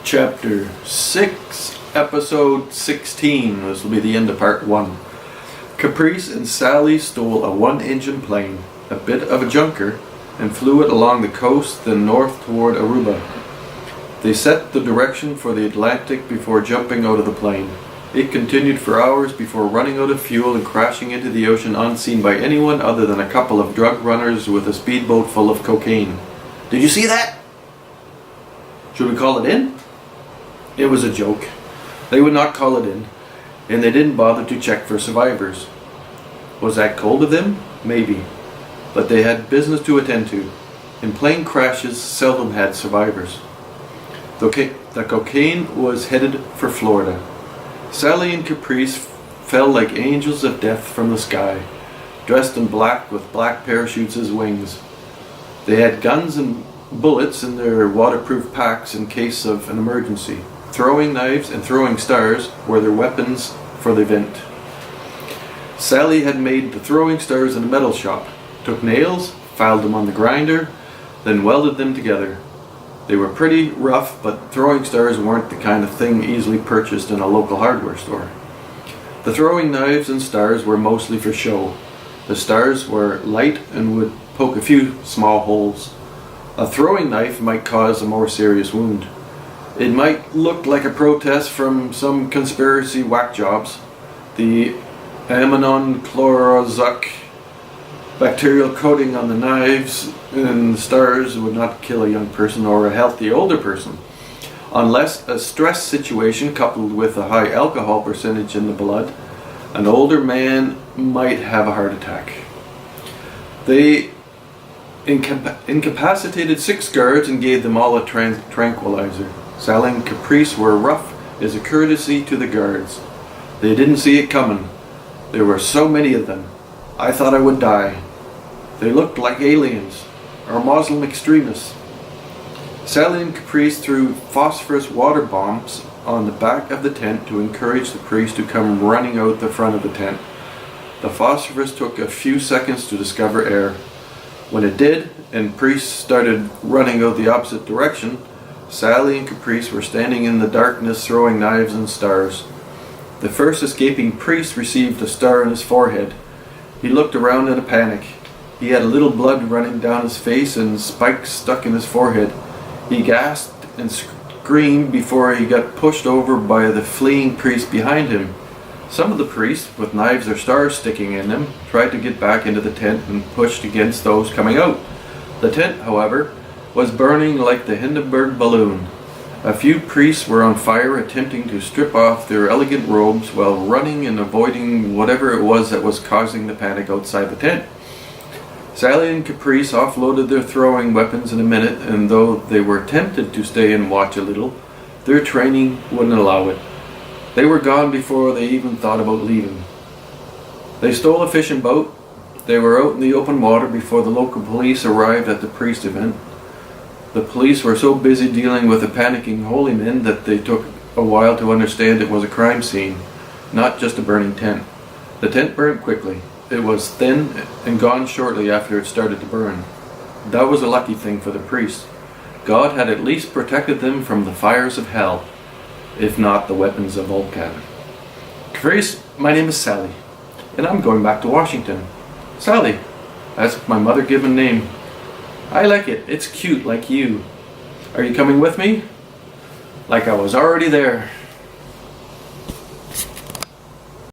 Chapter 6, Episode 16. This will be the end of Part 1. Caprice and Sally stole a one-engine plane, a bit of a junker, and flew it along the coast, then north toward Aruba. They set the direction for the Atlantic before jumping out of the plane. It continued for hours before running out of fuel and crashing into the ocean unseen by anyone other than a couple of drug runners with a speedboat full of cocaine. Did you see that? Should we call it in? It was a joke. They would not call it in, and they didn't bother to check for survivors. Was that cold of them? Maybe. But they had business to attend to. And plane crashes seldom had survivors. The cocaine was headed for Florida. Sally and Caprice fell like angels of death from the sky, dressed in black with black parachutes as wings. They had guns and bullets in their waterproof packs in case of an emergency. Throwing knives and throwing stars were their weapons for the event. Sally had made the throwing stars in a metal shop, took nails, filed them on the grinder, then welded them together. They were pretty rough, but throwing stars weren't the kind of thing easily purchased in a local hardware store. The throwing knives and stars were mostly for show. The stars were light and would poke a few small holes. A throwing knife might cause a more serious wound. It might look like a protest from some conspiracy whack jobs. The ammonon chlorozoc bacterial coating on the knives and the stars would not kill a young person or a healthy older person, unless a stress situation coupled with a high alcohol percentage in the blood. An older man might have a heart attack. They incapacitated 6 guards and gave them all a tranquilizer. Sally and Caprice were rough as a courtesy to the guards. They didn't see it coming. There were so many of them. I thought I would die. They looked like aliens or Muslim extremists. Sally and Caprice threw phosphorus water bombs on the back of the tent to encourage the priest to come running out the front of the tent. The phosphorus took a few seconds to discover air. When it did, and priest started running out the opposite direction, Sally and Caprice were standing in the darkness throwing knives and stars. The first escaping priest received a star in his forehead. He looked around in a panic. He had a little blood running down his face and spikes stuck in his forehead. He gasped and screamed before he got pushed over by the fleeing priest behind him. Some of the priests, with knives or stars sticking in them, tried to get back into the tent and pushed against those coming out. The tent, however, was burning like the Hindenburg balloon. A few priests were on fire attempting to strip off their elegant robes while running and avoiding whatever it was that was causing the panic outside the tent. Sally and Caprice offloaded their throwing weapons in a minute, and though they were tempted to stay and watch a little, their training wouldn't allow it. They were gone before they even thought about leaving. They stole a fishing boat. They were out in the open water before the local police arrived at the priest event. The police were so busy dealing with the panicking holy men that they took a while to understand it was a crime scene, not just a burning tent. The tent burned quickly. It was thin and gone shortly after it started to burn. That was a lucky thing for the priests. God had at least protected them from the fires of hell, if not the weapons of Vulcan. Caprice, my name is Sally, and I'm going back to Washington. Sally, that's my mother-given name. I like it. It's cute like you. Are you coming with me? Like I was already there.